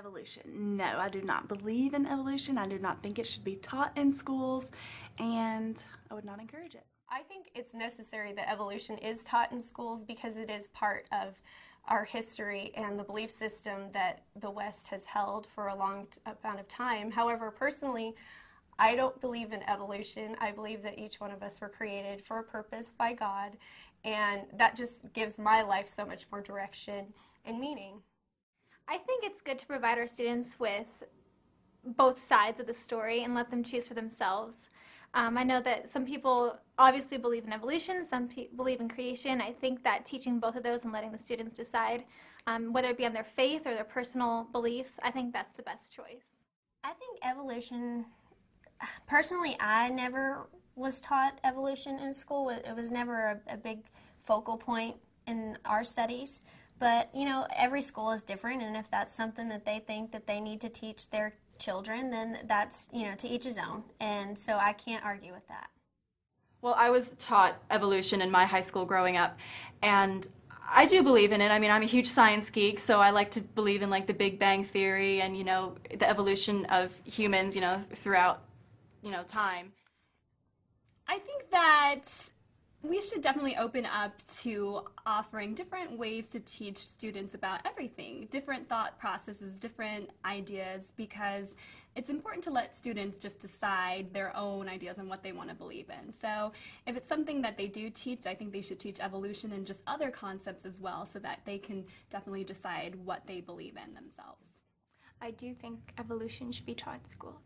Evolution. No, I do not believe in evolution. I do not think it should be taught in schools, and I would not encourage it. I think it's necessary that evolution is taught in schools because it is part of our history and the belief system that the West has held for a long amount of time. However, personally, I don't believe in evolution. I believe that each one of us were created for a purpose by God, and that just gives my life so much more direction and meaning. I think it's good to provide our students with both sides of the story and let them choose for themselves. I know that some people obviously believe in evolution, some believe in creation. I think that teaching both of those and letting the students decide, whether it be on their faith or their personal beliefs, I think that's the best choice. I think evolution, personally, I never was taught evolution in school. It was never a big focal point in our studies. But, you know, every school is different, and if that's something that they think that they need to teach their children, then that's, you know, to each his own. And so I can't argue with that. Well, I was taught evolution in my high school growing up, and I do believe in it. I mean, I'm a huge science geek, so I like to believe in, like, the Big Bang Theory and, you know, the evolution of humans, you know, throughout, you know, time. I think that we should definitely open up to offering different ways to teach students about everything, different thought processes, different ideas, because it's important to let students just decide their own ideas on what they want to believe in. So if it's something that they do teach, I think they should teach evolution and just other concepts as well so that they can definitely decide what they believe in themselves. I do think evolution should be taught in school.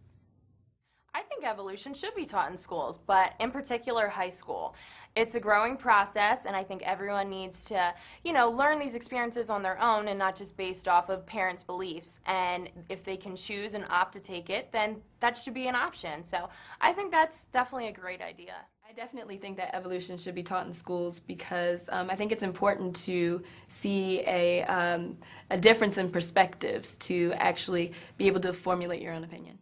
I think evolution should be taught in schools, but in particular high school. It's a growing process, and I think everyone needs to, you know, learn these experiences on their own and not just based off of parents' beliefs. And if they can choose and opt to take it, then that should be an option. So I think that's definitely a great idea. I definitely think that evolution should be taught in schools because I think it's important to see a difference in perspectives to actually be able to formulate your own opinion.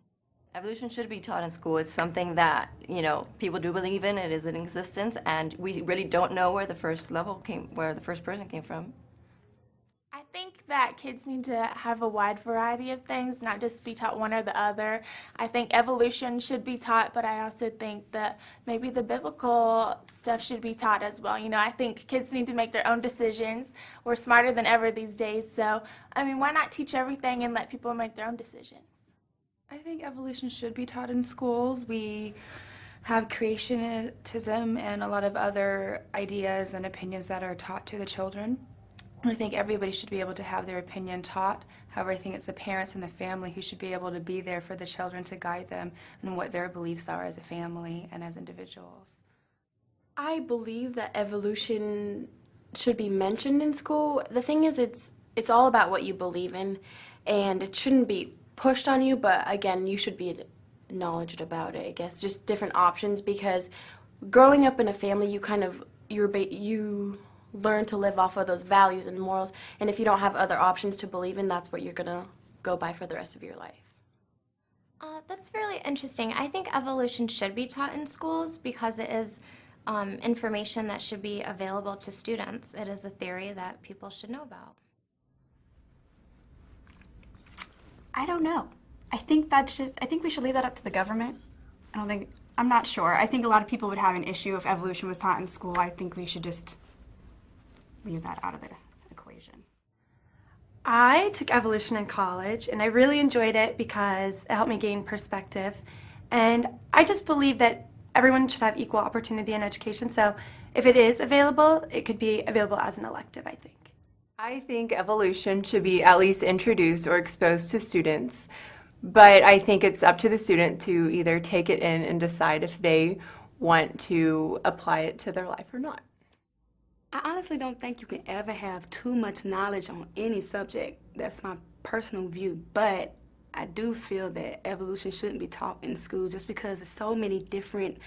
Evolution should be taught in school. It's something that, you know, people do believe in. It is in existence, and we really don't know where the first person came from. I think that kids need to have a wide variety of things, not just be taught one or the other. I think evolution should be taught, but I also think that maybe the biblical stuff should be taught as well. You know, I think kids need to make their own decisions. We're smarter than ever these days, so, I mean, why not teach everything and let people make their own decisions? I think evolution should be taught in schools. We have creationism and a lot of other ideas and opinions that are taught to the children. I think everybody should be able to have their opinion taught. However, I think it's the parents and the family who should be able to be there for the children to guide them in what their beliefs are as a family and as individuals. I believe that evolution should be mentioned in school. The thing is, it's all about what you believe in, and it shouldn't be pushed on you, but again, you should be knowledgeable about it, I guess. Just different options, because growing up in a family, you learn to live off of those values and morals, and if you don't have other options to believe in, that's what you're gonna go by for the rest of your life. That's really interesting. I think evolution should be taught in schools because it is information that should be available to students. It is a theory that people should know about. I don't know. I think we should leave that up to the government. I'm not sure. I think a lot of people would have an issue if evolution was taught in school. I think we should just leave that out of the equation. I took evolution in college, and I really enjoyed it because it helped me gain perspective. And I just believe that everyone should have equal opportunity in education, so if it is available, it could be available as an elective, I think. I think evolution should be at least introduced or exposed to students, but I think it's up to the student to either take it in and decide if they want to apply it to their life or not. I honestly don't think you can ever have too much knowledge on any subject. That's my personal view, but I do feel that evolution shouldn't be taught in school just because there's so many different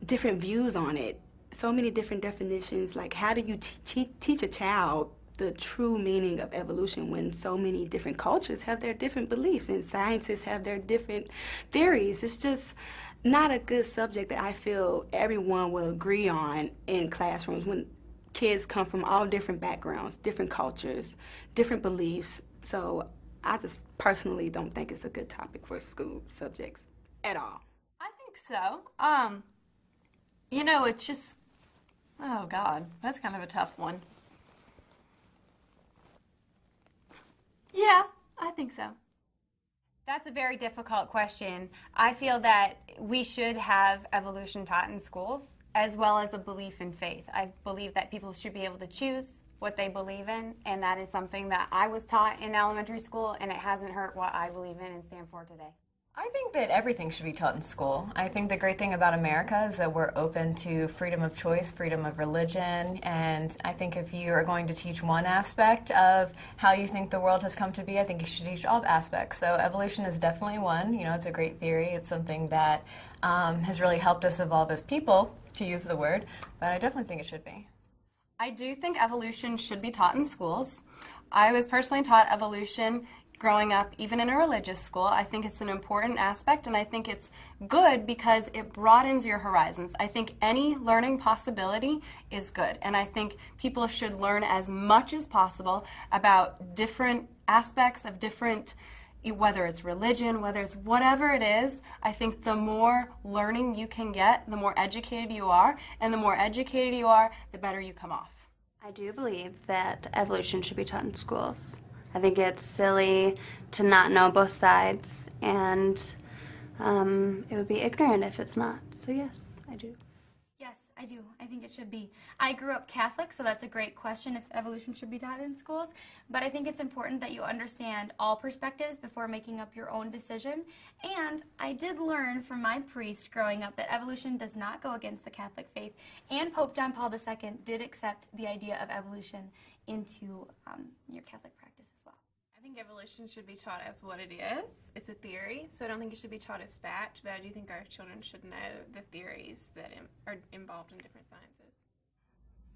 views on it, so many different definitions. Like, how do you teach a child the true meaning of evolution when so many different cultures have their different beliefs and scientists have their different theories? It's just not a good subject that I feel everyone will agree on in classrooms when kids come from all different backgrounds, different cultures, different beliefs. So I just personally don't think it's a good topic for school subjects at all. I think so. It's just, oh God, that's kind of a tough one. Yeah, I think so. That's a very difficult question. I feel that we should have evolution taught in schools, as well as a belief in faith. I believe that people should be able to choose what they believe in, and that is something that I was taught in elementary school, and it hasn't hurt what I believe in and stand for today. I think that everything should be taught in school. I think the great thing about America is that we're open to freedom of choice, freedom of religion, and I think if you are going to teach one aspect of how you think the world has come to be, I think you should teach all aspects. So evolution is definitely one. It's a great theory. It's something that has really helped us evolve as people, to use the word, but I definitely think it should be. I do think evolution should be taught in schools. I was personally taught evolution growing up, even in a religious school. I think it's an important aspect, and I think it's good because it broadens your horizons. I think any learning possibility is good, and I think people should learn as much as possible about different aspects of different, whether it's religion, whether it's whatever it is. I think the more learning you can get, the more educated you are, and the more educated you are, the better you come off. I do believe that evolution should be taught in schools. I think it's silly to not know both sides, and it would be ignorant if it's not. So yes, I do. Yes, I do. I think it should be. I grew up Catholic, so that's a great question if evolution should be taught in schools. But I think it's important that you understand all perspectives before making up your own decision. And I did learn from my priest growing up that evolution does not go against the Catholic faith. And Pope John Paul II did accept the idea of evolution into your Catholic practice as well. I think evolution should be taught as what it is. It's a theory, so I don't think it should be taught as fact, but I do think our children should know the theories that are involved in different sciences.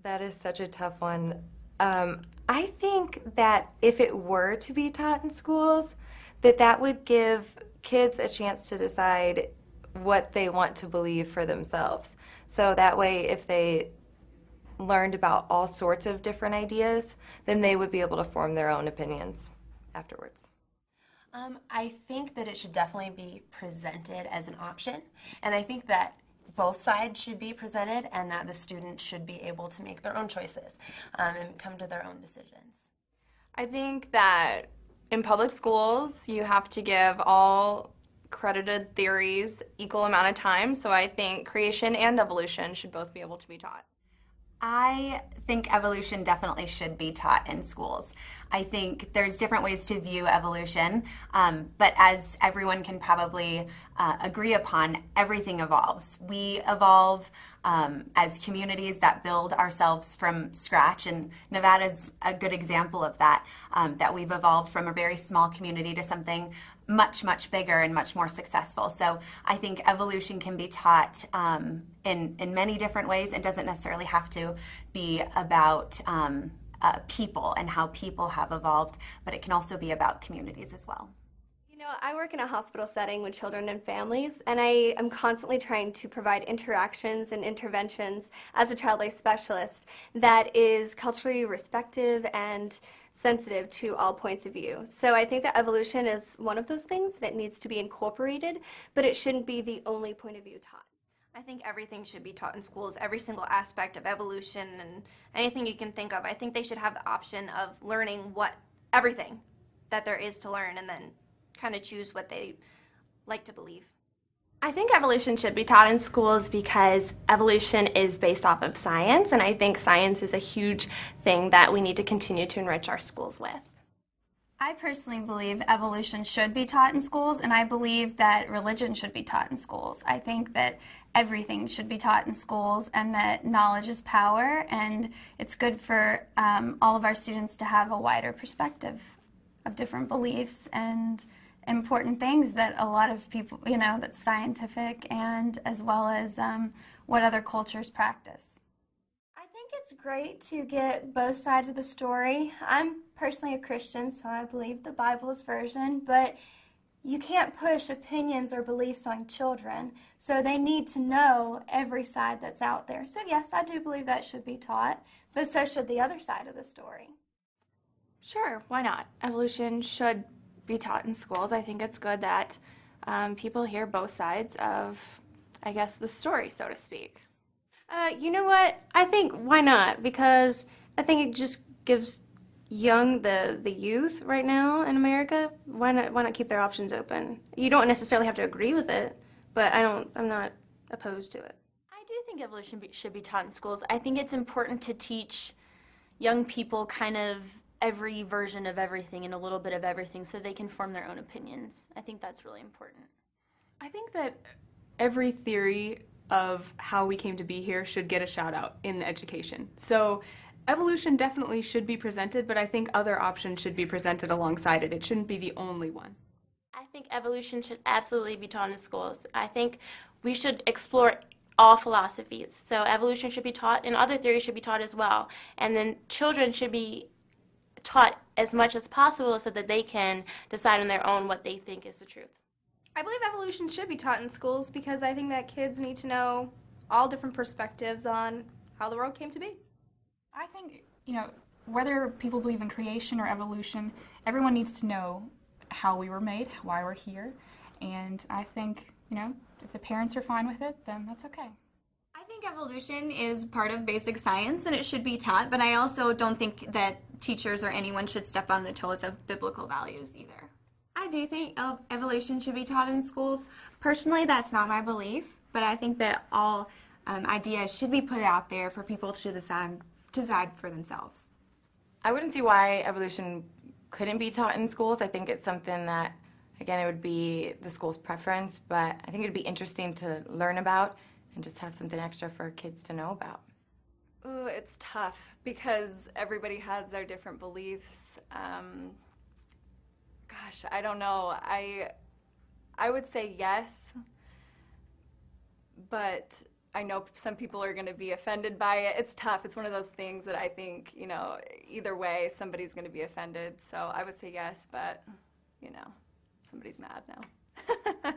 That is such a tough one. I think that if it were to be taught in schools, that would give kids a chance to decide what they want to believe for themselves. So that way, if they learned about all sorts of different ideas, then they would be able to form their own opinions afterwards. I think that it should definitely be presented as an option, and I think that both sides should be presented and that the students should be able to make their own choices and come to their own decisions. I think that in public schools you have to give all credited theories equal amount of time, so I think creation and evolution should both be able to be taught. I think evolution definitely should be taught in schools. I think there's different ways to view evolution, but as everyone can probably agree upon, everything evolves. We evolve as communities that build ourselves from scratch, and Nevada's a good example of that, that we've evolved from a very small community to something much, much bigger and much more successful. So I think evolution can be taught in many different ways. It doesn't necessarily have to be about people and how people have evolved, but it can also be about communities as well. I work in a hospital setting with children and families, and I am constantly trying to provide interactions and interventions as a child life specialist that is culturally respectful and sensitive to all points of view. So I think that evolution is one of those things that needs to be incorporated, but it shouldn't be the only point of view taught. I think everything should be taught in schools, every single aspect of evolution and anything you can think of. I think they should have the option of learning everything that there is to learn, and then kind of choose what they like to believe. I think evolution should be taught in schools because evolution is based off of science, and I think science is a huge thing that we need to continue to enrich our schools with. I personally believe evolution should be taught in schools, and I believe that religion should be taught in schools. I think that everything should be taught in schools, and that knowledge is power, and it's good for all of our students to have a wider perspective of different beliefs and important things that a lot of people, that's scientific, and as well as what other cultures practice. I think it's great to get both sides of the story. I'm personally a Christian, so I believe the Bible's version, but you can't push opinions or beliefs on children, so they need to know every side that's out there. So yes, I do believe that should be taught, but so should the other side of the story. Sure, why not? Evolution should be taught in schools. I think it's good that people hear both sides of, I guess, the story, so to speak. You know what? I think why not? Because I think it just gives the youth right now in America, why not keep their options open? You don't necessarily have to agree with it, but I'm not opposed to it. I do think evolution should be taught in schools. I think it's important to teach young people kind of every version of everything and a little bit of everything so they can form their own opinions. I think that's really important. I think that every theory of how we came to be here should get a shout out in the education. So evolution definitely should be presented, but I think other options should be presented alongside it. It shouldn't be the only one. I think evolution should absolutely be taught in schools. I think we should explore all philosophies. So evolution should be taught and other theories should be taught as well. And then children should be taught as much as possible so that they can decide on their own what they think is the truth. I believe evolution should be taught in schools because I think that kids need to know all different perspectives on how the world came to be. I think, whether people believe in creation or evolution, everyone needs to know how we were made, why we're here, and I think, if the parents are fine with it, then that's okay. I think evolution is part of basic science and it should be taught, but I also don't think that teachers or anyone should step on the toes of biblical values either. I do think evolution should be taught in schools. Personally, that's not my belief, but I think that all ideas should be put out there for people to decide for themselves. I wouldn't see why evolution couldn't be taught in schools. I think it's something that, again, it would be the school's preference, but I think it would be interesting to learn about and just have something extra for kids to know about. Ooh, it's tough because everybody has their different beliefs. Gosh, I don't know. I would say yes, but I know some people are going to be offended by it. It's tough. It's one of those things that I think, either way, somebody's going to be offended. So I would say yes, but, somebody's mad now.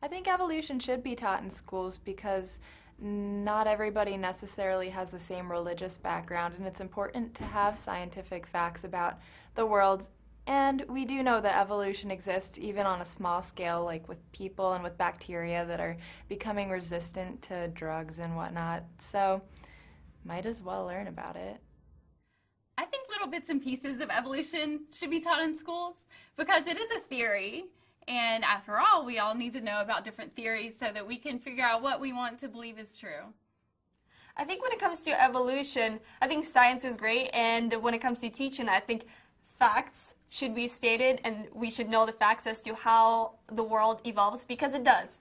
I think evolution should be taught in schools because not everybody necessarily has the same religious background, and it's important to have scientific facts about the world. And we do know that evolution exists even on a small scale, like with people and with bacteria that are becoming resistant to drugs and whatnot. So might as well learn about it. I think little bits and pieces of evolution should be taught in schools because it is a theory. And after all, we all need to know about different theories so that we can figure out what we want to believe is true. I think when it comes to evolution, I think science is great. And when it comes to teaching, I think facts should be stated and we should know the facts as to how the world evolves because it does.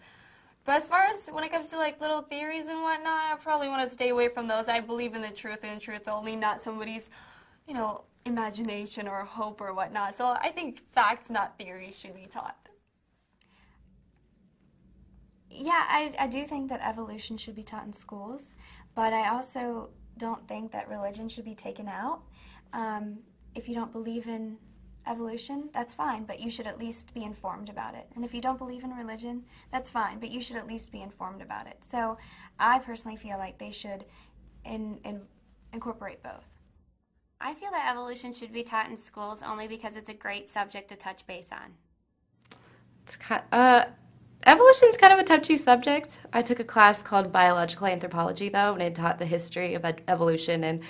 But as far as when it comes to like little theories and whatnot, I probably want to stay away from those. I believe in the truth and the truth only, not somebody's, imagination or hope or whatnot. So I think facts, not theories, should be taught. Yeah, I do think that evolution should be taught in schools, but I also don't think that religion should be taken out. If you don't believe in evolution, that's fine, but you should at least be informed about it. And if you don't believe in religion, that's fine, but you should at least be informed about it. So I personally feel like they should incorporate both. I feel that evolution should be taught in schools only because it's a great subject to touch base on. Evolution's kind of a touchy subject. I took a class called biological anthropology, though, and it taught the history of evolution, and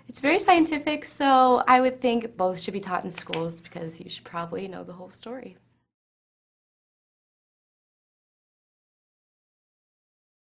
it's very scientific, so I would think both should be taught in schools because you should probably know the whole story.